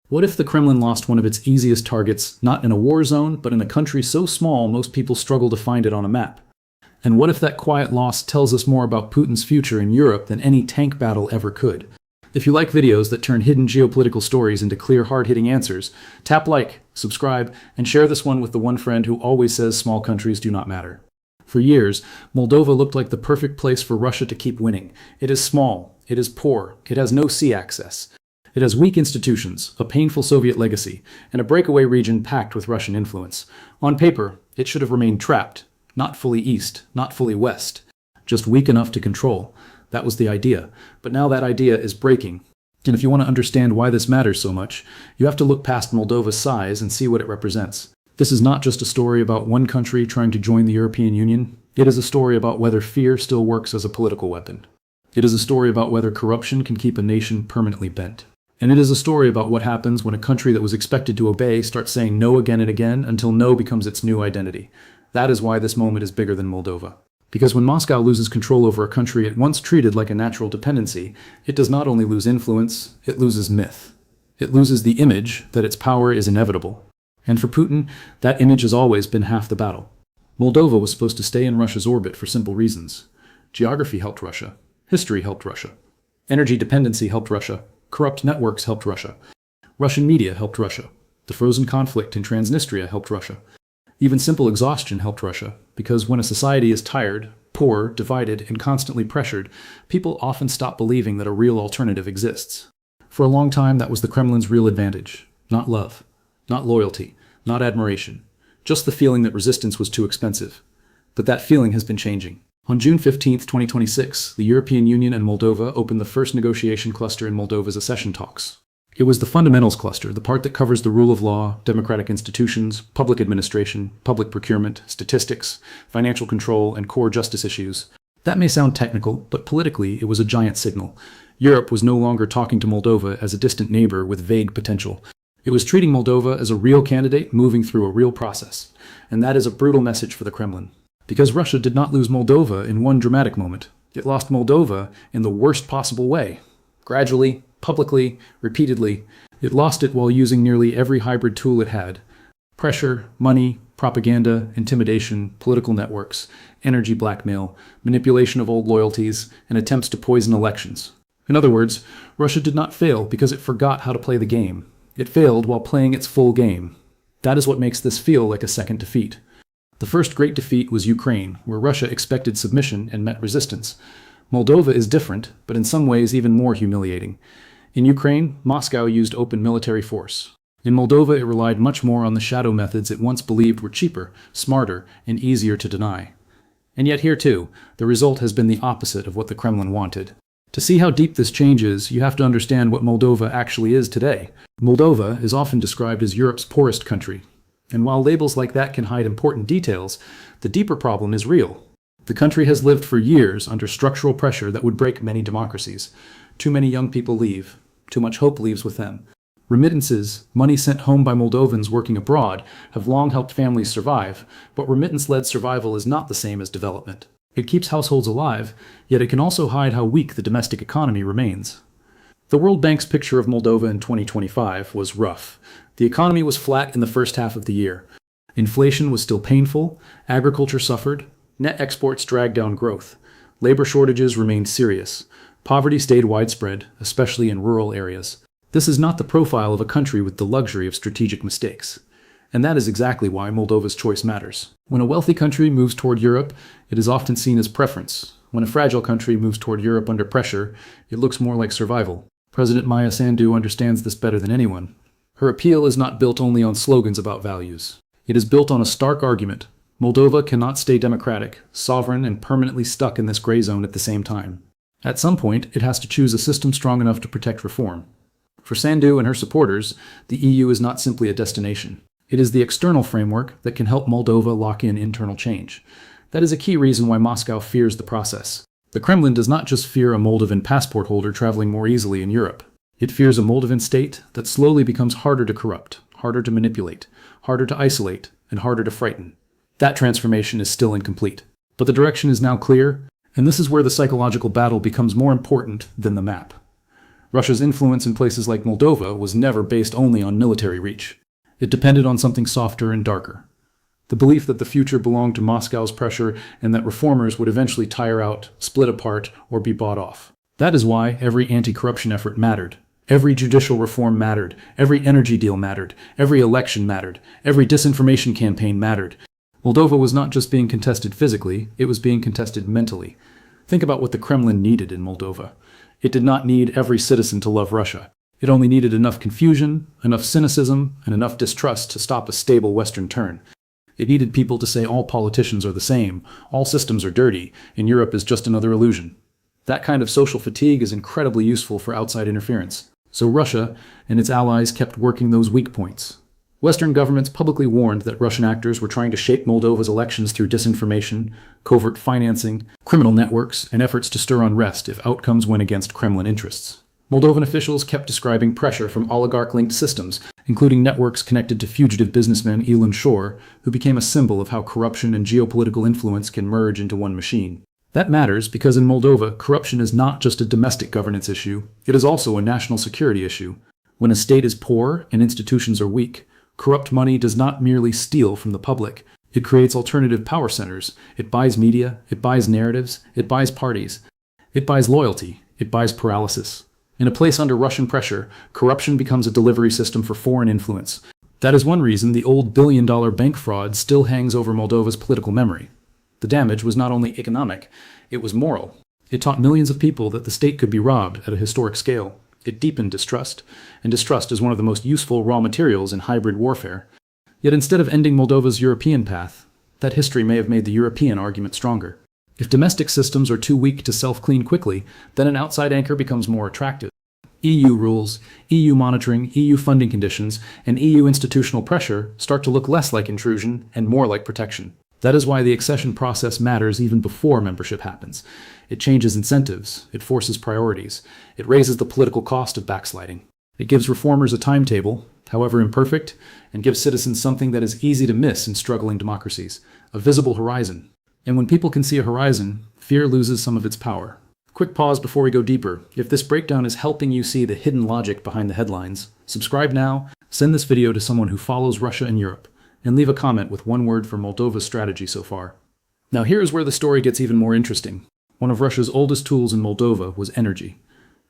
What if the Kremlin lost one of its easiest targets, not in a war zone, but in a country so small most people struggle to find it on a map? And what if that quiet loss tells us more about Putin's future in Europe than any tank battle ever could? If you like videos that turn hidden geopolitical stories into clear, hard-hitting answers, tap like, subscribe, and share this one with the one friend who always says small countries do not matter. For years, Moldova looked like the perfect place for Russia to keep winning. It is small, it is poor, it has no sea access. It has weak institutions, a painful Soviet legacy, and a breakaway region packed with Russian influence. On paper, it should have remained trapped, not fully east, not fully west, just weak enough to control. That was the idea. But now that idea is breaking. And if you want to understand why this matters so much, you have to look past Moldova's size and see what it represents. This is not just a story about one country trying to join the European Union. It is a story about whether fear still works as a political weapon. It is a story about whether corruption can keep a nation permanently bent. And it is a story about what happens when a country that was expected to obey starts saying no again and again until no becomes its new identity. That is why this moment is bigger than Moldova. Because when Moscow loses control over a country it once treated like a natural dependency, it does not only lose influence, it loses myth. It loses the image that its power is inevitable. And for Putin, that image has always been half the battle. Moldova was supposed to stay in Russia's orbit for simple reasons. Geography helped Russia. History helped Russia. Energy dependency helped Russia. Corrupt networks helped Russia. Russian media helped Russia. The frozen conflict in Transnistria helped Russia. Even simple exhaustion helped Russia, because when a society is tired, poor, divided, and constantly pressured, people often stop believing that a real alternative exists. For a long time, that was the Kremlin's real advantage. Not love, not loyalty, not admiration, just the feeling that resistance was too expensive. But that feeling has been changing. On June 15, 2026, the European Union and Moldova opened the first negotiation cluster in Moldova's accession talks. It was the fundamentals cluster, the part that covers the rule of law, democratic institutions, public administration, public procurement, statistics, financial control, and core justice issues. That may sound technical, but politically it was a giant signal. Europe was no longer talking to Moldova as a distant neighbor with vague potential. It was treating Moldova as a real candidate moving through a real process. And that is a brutal message for the Kremlin. Because Russia did not lose Moldova in one dramatic moment. It lost Moldova in the worst possible way. Gradually, publicly, repeatedly, it lost it while using nearly every hybrid tool it had. Pressure, money, propaganda, intimidation, political networks, energy blackmail, manipulation of old loyalties, and attempts to poison elections. In other words, Russia did not fail because it forgot how to play the game. It failed while playing its full game. That is what makes this feel like a second defeat. The first great defeat was Ukraine, where Russia expected submission and met resistance. Moldova is different, but in some ways even more humiliating. In Ukraine, Moscow used open military force. In Moldova, it relied much more on the shadow methods it once believed were cheaper, smarter, and easier to deny. And yet here too, the result has been the opposite of what the Kremlin wanted. To see how deep this change is, you have to understand what Moldova actually is today. Moldova is often described as Europe's poorest country. And while labels like that can hide important details, the deeper problem is real. The country has lived for years under structural pressure that would break many democracies. Too many young people leave. Too much hope leaves with them. Remittances, money sent home by Moldovans working abroad, have long helped families survive, but remittance-led survival is not the same as development. It keeps households alive, yet it can also hide how weak the domestic economy remains. The World Bank's picture of Moldova in 2025 was rough. The economy was flat in the first half of the year. Inflation was still painful, agriculture suffered, net exports dragged down growth, labor shortages remained serious, poverty stayed widespread, especially in rural areas. This is not the profile of a country with the luxury of strategic mistakes. And that is exactly why Moldova's choice matters. When a wealthy country moves toward Europe, it is often seen as preference. When a fragile country moves toward Europe under pressure, it looks more like survival. President Maia Sandu understands this better than anyone. Her appeal is not built only on slogans about values. It is built on a stark argument. Moldova cannot stay democratic, sovereign, and permanently stuck in this gray zone at the same time. At some point, it has to choose a system strong enough to protect reform. For Sandu and her supporters, the EU is not simply a destination. It is the external framework that can help Moldova lock in internal change. That is a key reason why Moscow fears the process. The Kremlin does not just fear a Moldovan passport holder traveling more easily in Europe. It fears a Moldovan state that slowly becomes harder to corrupt, harder to manipulate, harder to isolate, and harder to frighten. That transformation is still incomplete. But the direction is now clear, and this is where the psychological battle becomes more important than the map. Russia's influence in places like Moldova was never based only on military reach. It depended on something softer and darker. The belief that the future belonged to Moscow's pressure and that reformers would eventually tire out, split apart, or be bought off. That is why every anti-corruption effort mattered. Every judicial reform mattered. Every energy deal mattered. Every election mattered. Every disinformation campaign mattered. Moldova was not just being contested physically, it was being contested mentally. Think about what the Kremlin needed in Moldova. It did not need every citizen to love Russia. It only needed enough confusion, enough cynicism, and enough distrust to stop a stable Western turn. It needed people to say all politicians are the same, all systems are dirty, and Europe is just another illusion. That kind of social fatigue is incredibly useful for outside interference. So Russia and its allies kept working those weak points. Western governments publicly warned that Russian actors were trying to shape Moldova's elections through disinformation, covert financing, criminal networks, and efforts to stir unrest if outcomes went against Kremlin interests. Moldovan officials kept describing pressure from oligarch-linked systems, including networks connected to fugitive businessman Ilan Shor, who became a symbol of how corruption and geopolitical influence can merge into one machine. That matters because in Moldova, corruption is not just a domestic governance issue, it is also a national security issue. When a state is poor and institutions are weak, corrupt money does not merely steal from the public. It creates alternative power centers. It buys media, it buys narratives, it buys parties. It buys loyalty, it buys paralysis. In a place under Russian pressure, corruption becomes a delivery system for foreign influence. That is one reason the old billion-dollar bank fraud still hangs over Moldova's political memory. The damage was not only economic, it was moral. It taught millions of people that the state could be robbed at a historic scale. It deepened distrust, and distrust is one of the most useful raw materials in hybrid warfare. Yet instead of ending Moldova's European path, that history may have made the European argument stronger. If domestic systems are too weak to self-clean quickly, then an outside anchor becomes more attractive. EU rules, EU monitoring, EU funding conditions, and EU institutional pressure start to look less like intrusion and more like protection. That is why the accession process matters even before membership happens. It changes incentives, it forces priorities, it raises the political cost of backsliding. It gives reformers a timetable, however imperfect, and gives citizens something that is easy to miss in struggling democracies, a visible horizon. And when people can see a horizon, fear loses some of its power. Quick pause before we go deeper. If this breakdown is helping you see the hidden logic behind the headlines, subscribe now, send this video to someone who follows Russia and Europe, and leave a comment with one word for Moldova's strategy so far. Now here is where the story gets even more interesting. One of Russia's oldest tools in Moldova was energy.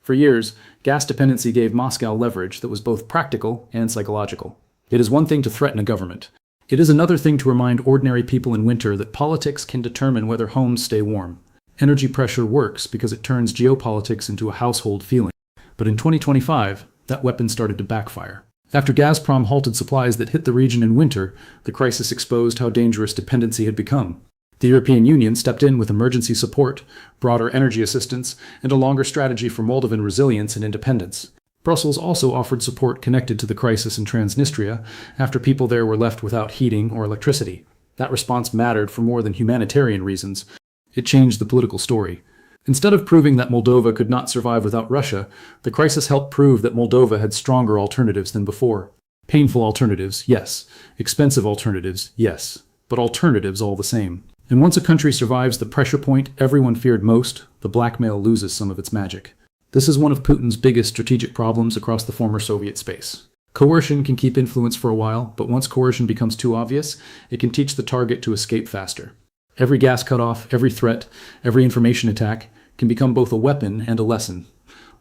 For years, gas dependency gave Moscow leverage that was both practical and psychological. It is one thing to threaten a government. It is another thing to remind ordinary people in winter that politics can determine whether homes stay warm. Energy pressure works because it turns geopolitics into a household feeling. But in 2025, that weapon started to backfire. After Gazprom halted supplies that hit the region in winter, the crisis exposed how dangerous dependency had become. The European Union stepped in with emergency support, broader energy assistance, and a longer strategy for Moldovan resilience and independence. Brussels also offered support connected to the crisis in Transnistria after people there were left without heating or electricity. That response mattered for more than humanitarian reasons. It changed the political story. Instead of proving that Moldova could not survive without Russia, the crisis helped prove that Moldova had stronger alternatives than before. Painful alternatives, yes. Expensive alternatives, yes. But alternatives all the same. And once a country survives the pressure point everyone feared most, the blackmail loses some of its magic. This is one of Putin's biggest strategic problems across the former Soviet space. Coercion can keep influence for a while, but once coercion becomes too obvious, it can teach the target to escape faster. Every gas cutoff, every threat, every information attack can become both a weapon and a lesson.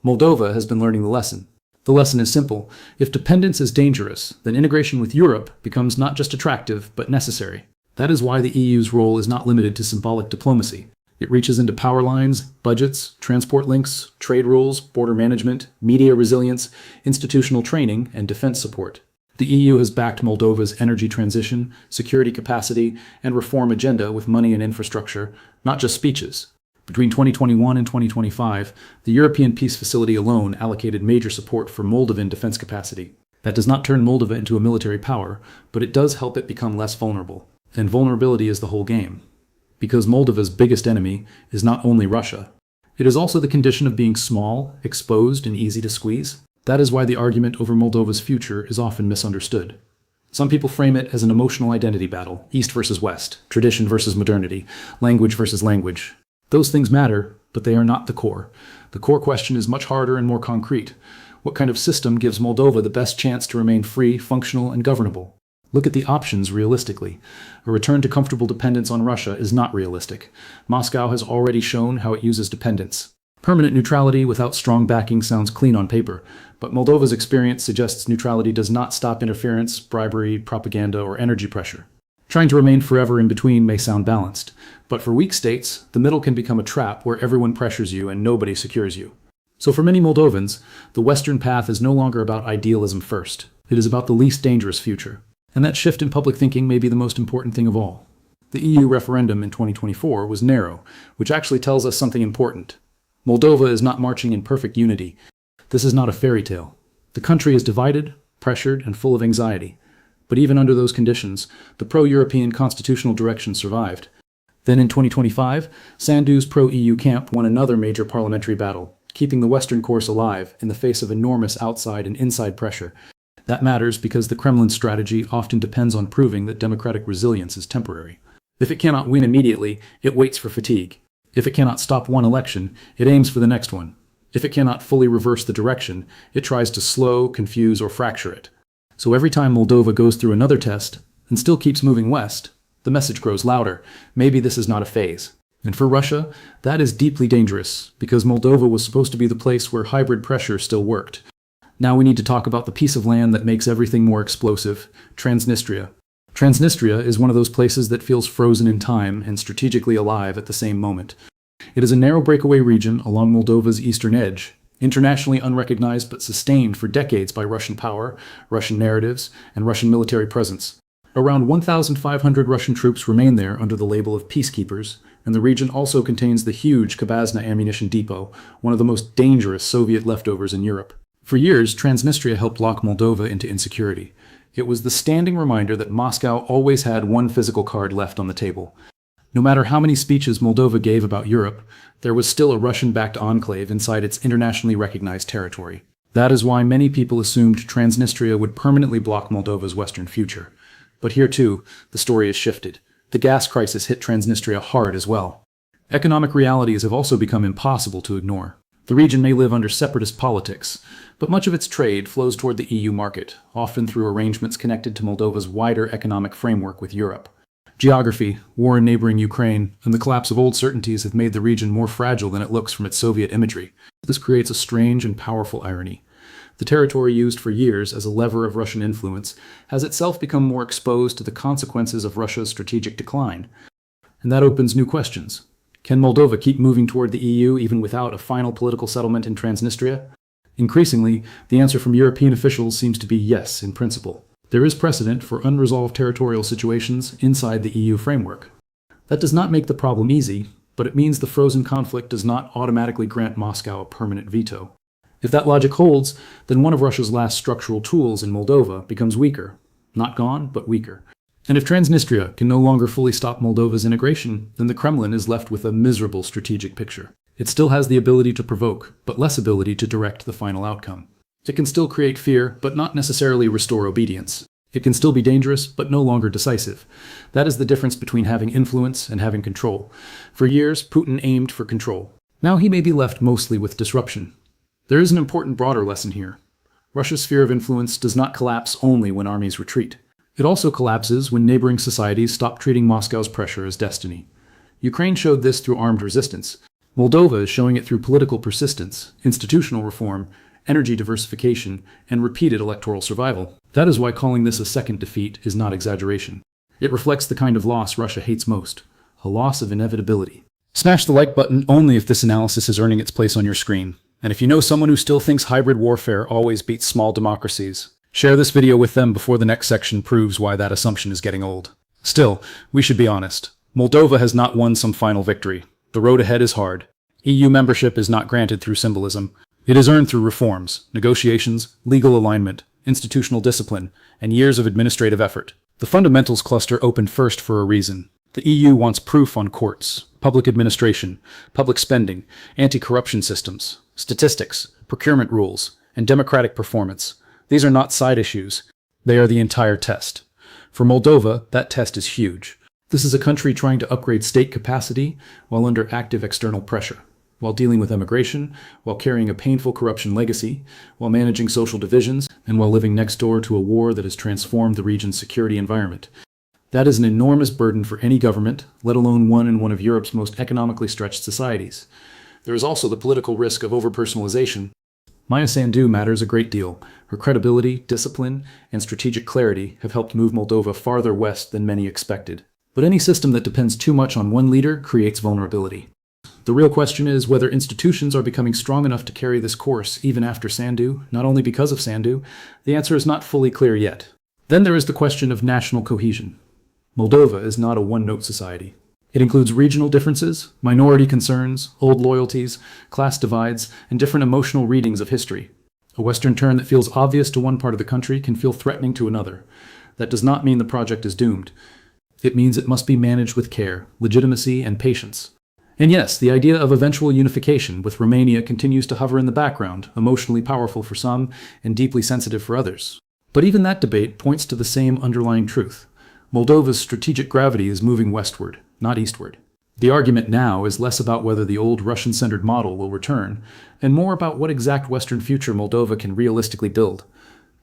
Moldova has been learning the lesson. The lesson is simple. If dependence is dangerous, then integration with Europe becomes not just attractive, but necessary. That is why the EU's role is not limited to symbolic diplomacy. It reaches into power lines, budgets, transport links, trade rules, border management, media resilience, institutional training, and defense support. The EU has backed Moldova's energy transition, security capacity, and reform agenda with money and infrastructure, not just speeches. Between 2021 and 2025, the European Peace Facility alone allocated major support for Moldovan defense capacity. That does not turn Moldova into a military power, but it does help it become less vulnerable. And vulnerability is the whole game. Because Moldova's biggest enemy is not only Russia. It is also the condition of being small, exposed, and easy to squeeze. That is why the argument over Moldova's future is often misunderstood. Some people frame it as an emotional identity battle, East versus West, tradition versus modernity, language versus language. Those things matter, but they are not the core. The core question is much harder and more concrete. What kind of system gives Moldova the best chance to remain free, functional, and governable? Look at the options realistically. A return to comfortable dependence on Russia is not realistic. Moscow has already shown how it uses dependence. Permanent neutrality without strong backing sounds clean on paper, but Moldova's experience suggests neutrality does not stop interference, bribery, propaganda, or energy pressure. Trying to remain forever in between may sound balanced, but for weak states, the middle can become a trap where everyone pressures you and nobody secures you. So for many Moldovans, the Western path is no longer about idealism first. It is about the least dangerous future. And that shift in public thinking may be the most important thing of all. The EU referendum in 2024 was narrow, which actually tells us something important. Moldova is not marching in perfect unity. This is not a fairy tale. The country is divided, pressured, and full of anxiety. But even under those conditions, the pro-European constitutional direction survived. Then in 2025, Sandu's pro-EU camp won another major parliamentary battle, keeping the Western course alive in the face of enormous outside and inside pressure. That matters because the Kremlin strategy often depends on proving that democratic resilience is temporary. If it cannot win immediately, it waits for fatigue. If it cannot stop one election, it aims for the next one. If it cannot fully reverse the direction, it tries to slow, confuse, or fracture it. So every time Moldova goes through another test and still keeps moving west, the message grows louder. Maybe this is not a phase. And for Russia, that is deeply dangerous, because Moldova was supposed to be the place where hybrid pressure still worked. Now we need to talk about the piece of land that makes everything more explosive, Transnistria. Transnistria is one of those places that feels frozen in time and strategically alive at the same moment. It is a narrow breakaway region along Moldova's eastern edge, internationally unrecognized but sustained for decades by Russian power, Russian narratives, and Russian military presence. Around 1,500 Russian troops remain there under the label of peacekeepers, and the region also contains the huge Kabazna ammunition depot, one of the most dangerous Soviet leftovers in Europe. For years, Transnistria helped lock Moldova into insecurity. It was the standing reminder that Moscow always had one physical card left on the table. No matter how many speeches Moldova gave about Europe, there was still a Russian-backed enclave inside its internationally recognized territory. That is why many people assumed Transnistria would permanently block Moldova's Western future. But here too, the story has shifted. The gas crisis hit Transnistria hard as well. Economic realities have also become impossible to ignore. The region may live under separatist politics, but much of its trade flows toward the EU market, often through arrangements connected to Moldova's wider economic framework with Europe. Geography, war in neighboring Ukraine, and the collapse of old certainties have made the region more fragile than it looks from its Soviet imagery. This creates a strange and powerful irony. The territory used for years as a lever of Russian influence has itself become more exposed to the consequences of Russia's strategic decline. And that opens new questions. Can Moldova keep moving toward the EU even without a final political settlement in Transnistria? Increasingly, the answer from European officials seems to be yes, in principle. There is precedent for unresolved territorial situations inside the EU framework. That does not make the problem easy, but it means the frozen conflict does not automatically grant Moscow a permanent veto. If that logic holds, then one of Russia's last structural tools in Moldova becomes weaker. Not gone, but weaker. And if Transnistria can no longer fully stop Moldova's integration, then the Kremlin is left with a miserable strategic picture. It still has the ability to provoke, but less ability to direct the final outcome. It can still create fear, but not necessarily restore obedience. It can still be dangerous, but no longer decisive. That is the difference between having influence and having control. For years, Putin aimed for control. Now he may be left mostly with disruption. There is an important broader lesson here. Russia's sphere of influence does not collapse only when armies retreat. It also collapses when neighboring societies stop treating Moscow's pressure as destiny. Ukraine showed this through armed resistance. Moldova is showing it through political persistence, institutional reform, energy diversification, and repeated electoral survival. That is why calling this a second defeat is not exaggeration. It reflects the kind of loss Russia hates most, a loss of inevitability. Smash the like button only if this analysis is earning its place on your screen. And if you know someone who still thinks hybrid warfare always beats small democracies, share this video with them before the next section proves why that assumption is getting old. Still, we should be honest. Moldova has not won some final victory. The road ahead is hard. EU membership is not granted through symbolism. It is earned through reforms, negotiations, legal alignment, institutional discipline, and years of administrative effort. The fundamentals cluster opened first for a reason. The EU wants proof on courts, public administration, public spending, anti-corruption systems, statistics, procurement rules, and democratic performance. These are not side issues. They are the entire test. For Moldova, that test is huge. This is a country trying to upgrade state capacity while under active external pressure. while dealing with emigration, while carrying a painful corruption legacy, while managing social divisions, and while living next door to a war that has transformed the region's security environment. That is an enormous burden for any government, let alone one in one of Europe's most economically stretched societies. There is also the political risk of over-personalization. Maia Sandu matters a great deal. Her credibility, discipline, and strategic clarity have helped move Moldova farther west than many expected. But any system that depends too much on one leader creates vulnerability. The real question is whether institutions are becoming strong enough to carry this course even after Sandu, not only because of Sandu. The answer is not fully clear yet. Then there is the question of national cohesion. Moldova is not a one-note society. It includes regional differences, minority concerns, old loyalties, class divides, and different emotional readings of history. A Western turn that feels obvious to one part of the country can feel threatening to another. That does not mean the project is doomed. It means it must be managed with care, legitimacy, and patience. And yes, the idea of eventual unification with Romania continues to hover in the background, emotionally powerful for some and deeply sensitive for others. But even that debate points to the same underlying truth. Moldova's strategic gravity is moving westward, not eastward. The argument now is less about whether the old Russian-centered model will return, and more about what exact Western future Moldova can realistically build.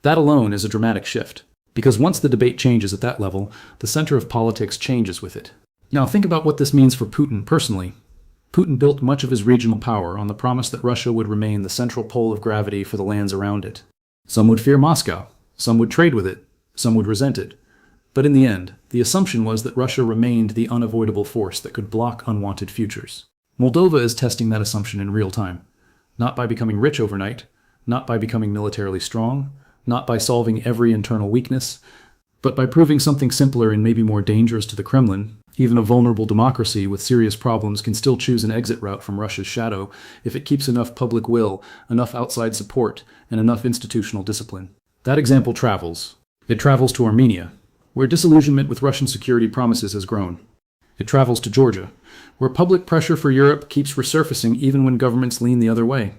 That alone is a dramatic shift, because once the debate changes at that level, the center of politics changes with it. Now think about what this means for Putin personally. Putin built much of his regional power on the promise that Russia would remain the central pole of gravity for the lands around it. Some would fear Moscow, some would trade with it, some would resent it. But in the end, the assumption was that Russia remained the unavoidable force that could block unwanted futures. Moldova is testing that assumption in real time. Not by becoming rich overnight, not by becoming militarily strong, not by solving every internal weakness, but by proving something simpler and maybe more dangerous to the Kremlin. Even a vulnerable democracy with serious problems can still choose an exit route from Russia's shadow if it keeps enough public will, enough outside support, and enough institutional discipline. That example travels. It travels to Armenia, where disillusionment with Russian security promises has grown. It travels to Georgia, where public pressure for Europe keeps resurfacing even when governments lean the other way.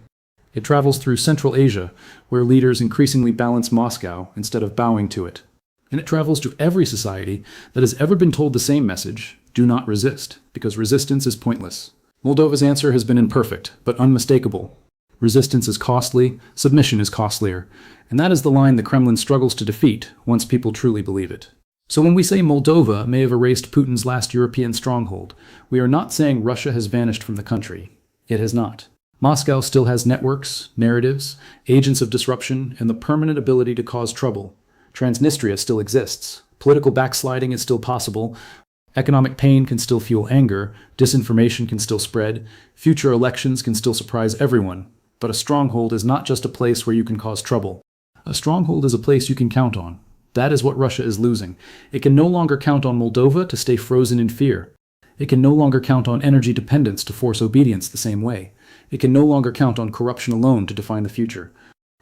It travels through Central Asia, where leaders increasingly balance Moscow instead of bowing to it. And it travels to every society that has ever been told the same message: do not resist, because resistance is pointless. Moldova's answer has been imperfect, but unmistakable. Resistance is costly, submission is costlier, and that is the line the Kremlin struggles to defeat once people truly believe it. So when we say Moldova may have erased Putin's last European stronghold, we are not saying Russia has vanished from the country. It has not. Moscow still has networks, narratives, agents of disruption, and the permanent ability to cause trouble. Transnistria still exists. Political backsliding is still possible. Economic pain can still fuel anger. Disinformation can still spread. Future elections can still surprise everyone. But a stronghold is not just a place where you can cause trouble. A stronghold is a place you can count on. That is what Russia is losing. It can no longer count on Moldova to stay frozen in fear. It can no longer count on energy dependence to force obedience the same way. It can no longer count on corruption alone to define the future.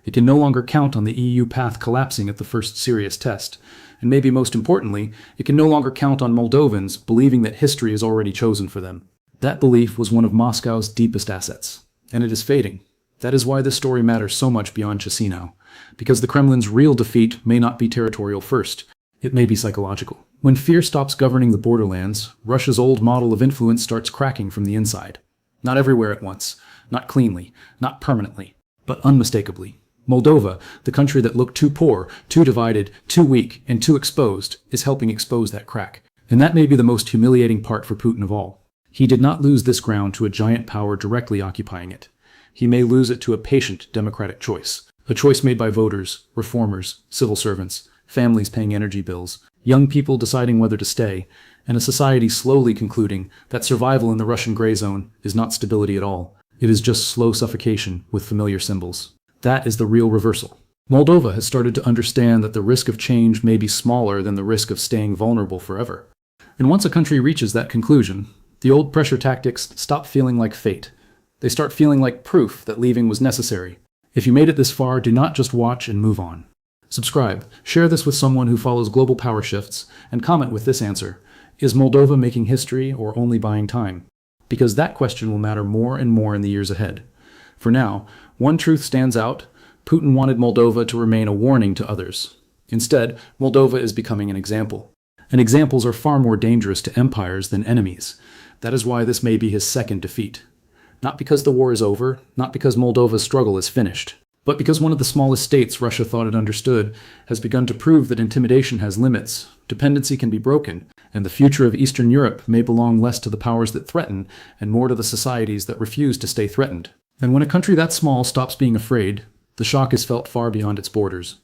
It can no longer count on the EU path collapsing at the first serious test. And maybe most importantly, it can no longer count on Moldovans believing that history is already chosen for them. That belief was one of Moscow's deepest assets, and it is fading. That is why this story matters so much beyond Chisinau, because the Kremlin's real defeat may not be territorial first. It may be psychological. When fear stops governing the borderlands, Russia's old model of influence starts cracking from the inside. Not everywhere at once, not cleanly, not permanently, but unmistakably. Moldova, the country that looked too poor, too divided, too weak, and too exposed, is helping expose that crack. And that may be the most humiliating part for Putin of all. He did not lose this ground to a giant power directly occupying it. He may lose it to a patient democratic choice. A choice made by voters, reformers, civil servants, families paying energy bills, young people deciding whether to stay, and a society slowly concluding that survival in the Russian gray zone is not stability at all. It is just slow suffocation with familiar symbols. That is the real reversal. Moldova has started to understand that the risk of change may be smaller than the risk of staying vulnerable forever. And once a country reaches that conclusion, the old pressure tactics stop feeling like fate. They start feeling like proof that leaving was necessary. If you made it this far, do not just watch and move on. Subscribe, share this with someone who follows global power shifts, and comment with this answer: is Moldova making history or only buying time? Because that question will matter more and more in the years ahead. For now, one truth stands out: Putin wanted Moldova to remain a warning to others. Instead, Moldova is becoming an example. And examples are far more dangerous to empires than enemies. That is why this may be his second defeat. Not because the war is over, not because Moldova's struggle is finished, but because one of the smallest states Russia thought it understood has begun to prove that intimidation has limits, dependency can be broken, and the future of Eastern Europe may belong less to the powers that threaten and more to the societies that refuse to stay threatened. And when a country that small stops being afraid, the shock is felt far beyond its borders.